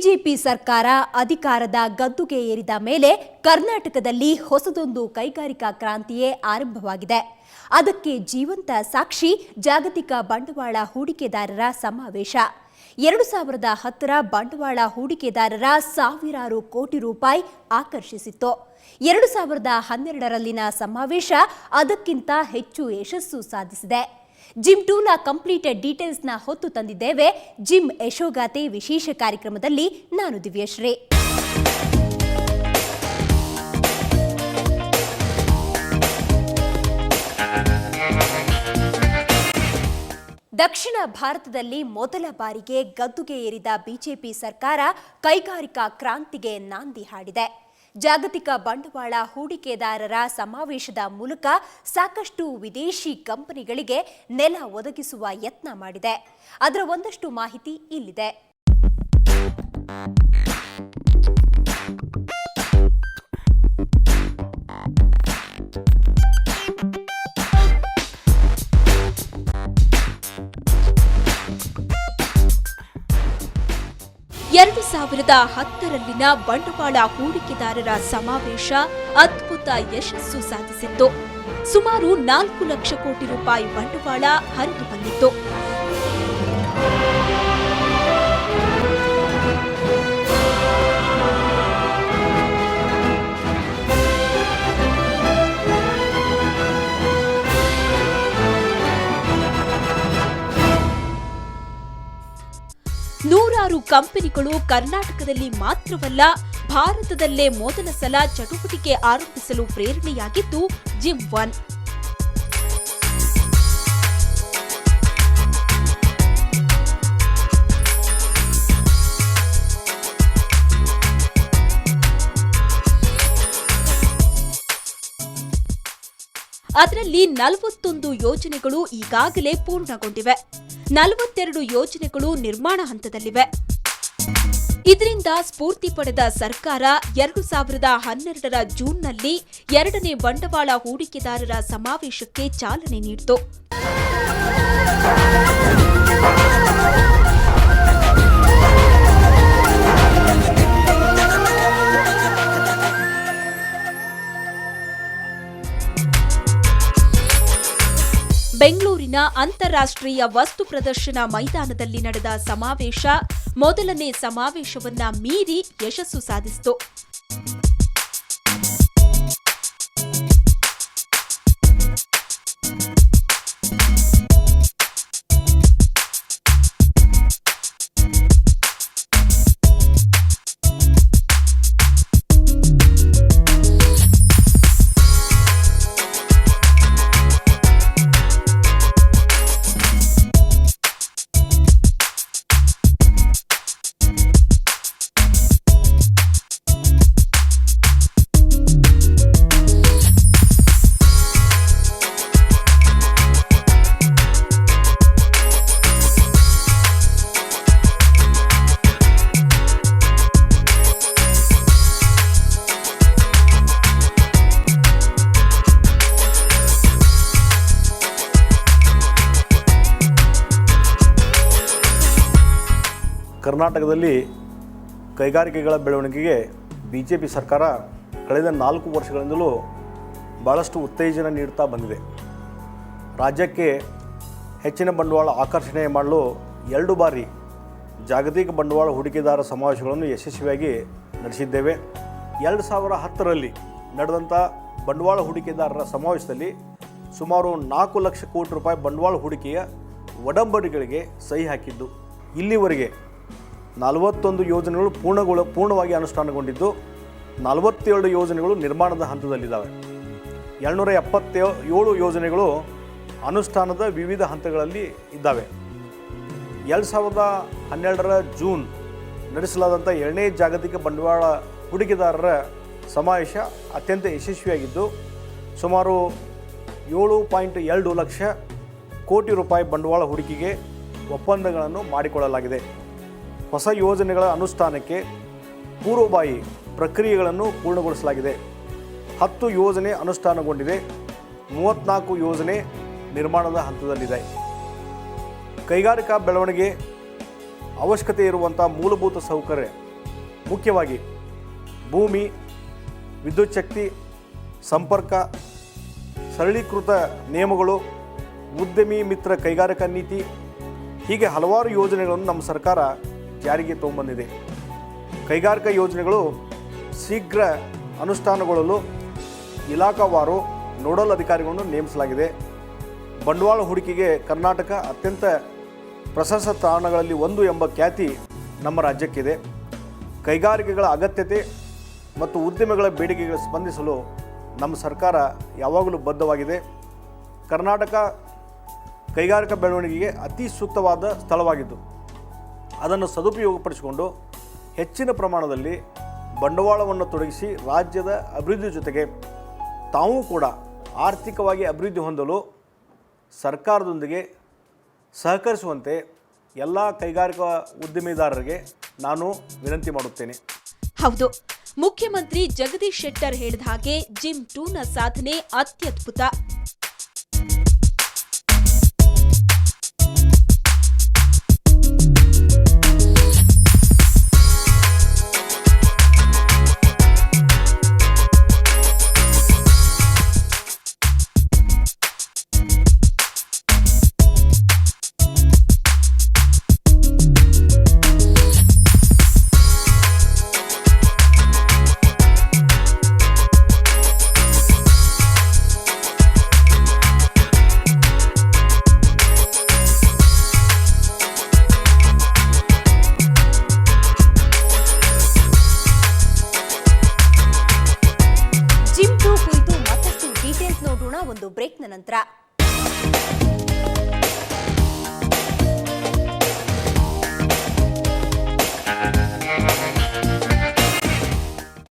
BJP ಸರ್ಕಾರ ಅಧಿಕಾರದ ಗದ್ದುಗೆ ಏರಿದ ಮೇಲೆ ಕರ್ನಾಟಕದಲ್ಲಿ ಹೊಸದೊಂದು ಕೈಗಾರಿಕಾ ಕ್ರಾಂತಿಯೇ ಆರಂಭವಾಗಿದೆ. ಅದಕ್ಕೆ ಜೀವಂತ ಸಾಕ್ಷಿ ಜಾಗತಿಕ ಬಂಡವಾಳ ಹೂಡಿಕೆದಾರರ ಸಮಾವೇಶ. 2010ರ ಬಂಡವಾಳ ಹೂಡಿಕೆದಾರರ ಸಾವಿರಾರು ಕೋಟಿ ರೂಪಾಯಿ ಆಕರ್ಷಿಸಿತ್ತು. 2012ರಲ್ಲಿನ ಸಮಾವೇಶ ಅದಕ್ಕಿಂತ ಹೆಚ್ಚು ಯಶಸ್ಸು ಸಾಧಿಸಿದೆ. ಜಿಮ್ 2ನ ಕಂಪ್ಲೀಟೆಡ್ ಡೀಟೇಲ್ಸ್ನ ಹೊತ್ತು ತಂದಿದ್ದೇವೆ. ಜಿಮ್ ಯಶೋಗಾಥೆ ವಿಶೇಷ ಕಾರ್ಯಕ್ರಮದಲ್ಲಿ ನಾನು ದಿವ್ಯಶ್ರೀ. ದಕ್ಷಿಣ ಭಾರತದಲ್ಲಿ ಮೊದಲ ಬಾರಿಗೆ ಗದ್ದುಗೆ ಏರಿದ ಬಿಜೆಪಿ ಸರ್ಕಾರ ಕೈಗಾರಿಕಾ ಕ್ರಾಂತಿಗೆ ನಾಂದಿ ಹಾಡಿದೆ. ಜಾಗತಿಕ ಬಂಡವಾಳ ಹೂಡಿಕೆದಾರರ ಸಮಾವೇಶದ ಮೂಲಕ ಸಾಕಷ್ಟು ವಿದೇಶಿ ಕಂಪನಿಗಳಿಗೆ ನೆಲ ಒದಗಿಸುವ ಯತ್ನ ಮಾಡಿದೆ. ಅದರ ಒಂದಷ್ಟು ಮಾಹಿತಿ ಇಲ್ಲಿದೆ. ಎರಡು 2010ರಲ್ಲಿನ ಬಂಡವಾಳ ಹೂಡಿಕೆದಾರರ ಸಮಾವೇಶ ಅದ್ಭುತ ಯಶಸ್ಸು ಸಾಧಿಸಿತ್ತು. ಸುಮಾರು 4 ಲಕ್ಷ ಕೋಟಿ ರೂಪಾಯಿ ಬಂಡವಾಳ ಹರಿದು ಬಂದಿತ್ತು. ನೂರಾರು ಕಂಪನಿಗಳು ಕರ್ನಾಟಕದಲ್ಲಿ ಮಾತ್ರವಲ್ಲ ಭಾರತದಲ್ಲೇ ಮೊದಲ ಸಲ ಚಟುವಟಿಕೆ ಆರಂಭಿಸಲು ಪ್ರೇರಣೆಯಾಗಿದ್ದು ಜಿಮ್ 1. ಅದರಲ್ಲಿ 41 ಯೋಜನೆಗಳು ಈಗಾಗಲೇ ಪೂರ್ಣಗೊಂಡಿವೆ. 42 ಯೋಜನೆಗಳು ನಿರ್ಮಾಣ ಹಂತದಲ್ಲಿವೆ. ಇದರಿಂದ ಸ್ಫೂರ್ತಿ ಪಡೆದ ಸರ್ಕಾರ 2012ರ ಜೂನ್ನಲ್ಲಿ 2ನೇ ಬಂಡವಾಳ ಹೂಡಿಕೆದಾರರ ಸಮಾವೇಶಕ್ಕೆ ಚಾಲನೆ ನೀಡಿತು. ಬೆಂಗಳೂರಿನ ಅಂತಾರಾಷ್ಟ್ರೀಯ ವಸ್ತು ಪ್ರದರ್ಶನ ಮೈದಾನದಲ್ಲಿ ನಡೆದ ಸಮಾವೇಶ ಮೊದಲನೇ ಸಮಾವೇಶವನ್ನ ಮೀರಿ ಯಶಸ್ಸು ಸಾಧಿಸಿತು. ಕರ್ನಾಟಕದಲ್ಲಿ ಕೈಗಾರಿಕೆಗಳ ಬೆಳವಣಿಗೆಗೆ ಬಿಜೆಪಿ ಸರ್ಕಾರ ಕಳೆದ 4 ವರ್ಷಗಳಿಂದಲೂ ಭಾಳಷ್ಟು ಉತ್ತೇಜನ ನೀಡುತ್ತಾ ಬಂದಿದೆ. ರಾಜ್ಯಕ್ಕೆ ಹೆಚ್ಚಿನ ಬಂಡವಾಳ ಆಕರ್ಷಣೆ ಮಾಡಲು 2 ಬಾರಿ ಜಾಗತಿಕ ಬಂಡವಾಳ ಹೂಡಿಕೆದಾರ ಸಮಾವೇಶಗಳನ್ನು ಯಶಸ್ವಿಯಾಗಿ ನಡೆಸಿದ್ದೇವೆ. 2010ರಲ್ಲಿ ನಡೆದಂಥ ಬಂಡವಾಳ ಹೂಡಿಕೆದಾರರ ಸಮಾವೇಶದಲ್ಲಿ ಸುಮಾರು 4 ಲಕ್ಷ ಕೋಟಿ ರೂಪಾಯಿ ಬಂಡವಾಳ ಹೂಡಿಕೆಯ ಒಡಂಬಡಿಕೆಗಳಿಗೆ ಸಹಿ ಹಾಕಿದ್ದು. ಇಲ್ಲಿವರೆಗೆ 41 ಯೋಜನೆಗಳು ಪೂರ್ಣವಾಗಿ ಅನುಷ್ಠಾನಗೊಂಡಿದ್ದು 47 ಯೋಜನೆಗಳು ನಿರ್ಮಾಣದ ಹಂತದಲ್ಲಿದ್ದಾವೆ. 277 ಯೋಜನೆಗಳು ಅನುಷ್ಠಾನದ ವಿವಿಧ ಹಂತಗಳಲ್ಲಿ ಇದ್ದಾವೆ. 2012ರ ಜೂನ್ ನಡೆಸಲಾದಂಥ 2ನೇ ಜಾಗತಿಕ ಬಂಡವಾಳ ಹೂಡಿಕೆದಾರರ ಸಮಾವೇಶ ಅತ್ಯಂತ ಯಶಸ್ವಿಯಾಗಿದ್ದು ಸುಮಾರು 7.2 ಲಕ್ಷ ಕೋಟಿ ರೂಪಾಯಿ ಬಂಡವಾಳ ಹೂಡಿಕೆಗೆ ಒಪ್ಪಂದಗಳನ್ನು ಮಾಡಿಕೊಳ್ಳಲಾಗಿದೆ. ಹೊಸ ಯೋಜನೆಗಳ ಅನುಷ್ಠಾನಕ್ಕೆ ಪೂರ್ವಭಾವಿ ಪ್ರಕ್ರಿಯೆಗಳನ್ನು ಪೂರ್ಣಗೊಳಿಸಲಾಗಿದೆ. 10 ಯೋಜನೆ ಅನುಷ್ಠಾನಗೊಂಡಿದೆ. 34 ಯೋಜನೆ ನಿರ್ಮಾಣದ ಹಂತದಲ್ಲಿದೆ. ಕೈಗಾರಿಕಾ ಬೆಳವಣಿಗೆ ಅವಶ್ಯಕತೆ ಇರುವಂಥ ಮೂಲಭೂತ ಸೌಕರ್ಯ ಮುಖ್ಯವಾಗಿ ಭೂಮಿ, ವಿದ್ಯುತ್ ಶಕ್ತಿ, ಸಂಪರ್ಕ, ಸರಳೀಕೃತ ನಿಯಮಗಳು, ಉದ್ಯಮಿ ಮಿತ್ರ ಕೈಗಾರಿಕಾ ನೀತಿ, ಹೀಗೆ ಹಲವಾರು ಯೋಜನೆಗಳನ್ನು ನಮ್ಮ ಸರ್ಕಾರ ಜಾರಿಗೆ ತಗೊಂಬಂದಿದೆ. ಕೈಗಾರಿಕಾ ಯೋಜನೆಗಳು ಶೀಘ್ರ ಅನುಷ್ಠಾನಗೊಳ್ಳಲು ಇಲಾಖಾವಾರು ನೋಡಲ್ ಅಧಿಕಾರಿಗಳನ್ನು ನೇಮಿಸಲಾಗಿದೆ. ಬಂಡವಾಳ ಹೂಡಿಕೆಗೆ ಕರ್ನಾಟಕ ಅತ್ಯಂತ ಪ್ರಶಸ್ತ ತಾಣಗಳಲ್ಲಿ ಒಂದು ಎಂಬ ಖ್ಯಾತಿ ನಮ್ಮ ರಾಜ್ಯಕ್ಕಿದೆ. ಕೈಗಾರಿಕೆಗಳ ಅಗತ್ಯತೆ ಮತ್ತು ಉದ್ಯಮಿಗಳ ಬೇಡಿಕೆಗೆ ಸ್ಪಂದಿಸಲು ನಮ್ಮ ಸರ್ಕಾರ ಯಾವಾಗಲೂ ಬದ್ಧವಾಗಿದೆ. ಕರ್ನಾಟಕ ಕೈಗಾರಿಕಾ ಬೆಳವಣಿಗೆಗೆ ಅತಿ ಸೂಕ್ತವಾದ ಸ್ಥಳವಾಗಿದ್ದು ಅದನ್ನು ಸದುಪಯೋಗಪಡಿಸಿಕೊಂಡು ಹೆಚ್ಚಿನ ಪ್ರಮಾಣದಲ್ಲಿ ಬಂಡವಾಳವನ್ನು ತೊಡಗಿಸಿ ರಾಜ್ಯದ ಅಭಿವೃದ್ಧಿ ಜೊತೆಗೆ ತಾವೂ ಕೂಡ ಆರ್ಥಿಕವಾಗಿ ಅಭಿವೃದ್ಧಿ ಹೊಂದಲು ಸರ್ಕಾರದೊಂದಿಗೆ ಸಹಕರಿಸುವಂತೆ ಎಲ್ಲ ಕೈಗಾರಿಕಾ ಉದ್ಯಮಿದಾರರಿಗೆ ನಾನು ವಿನಂತಿ ಮಾಡುತ್ತೇನೆ. ಹೌದು, ಮುಖ್ಯಮಂತ್ರಿ ಜಗದೀಶ್ ಶೆಟ್ಟರ್ ಹೇಳಿದ ಹಾಗೆ ಜಿಮ್ 2ನ ಸಾಧನೆ ಅತ್ಯದ್ಭುತ. ಜಿಮ್ 2 ಕುರಿತು ಮತ್ತಷ್ಟು ಡೀಟೇಲ್ಸ್ ನೋಡೋಣ ಒಂದು ಬ್ರೇಕ್ನ ನಂತರ.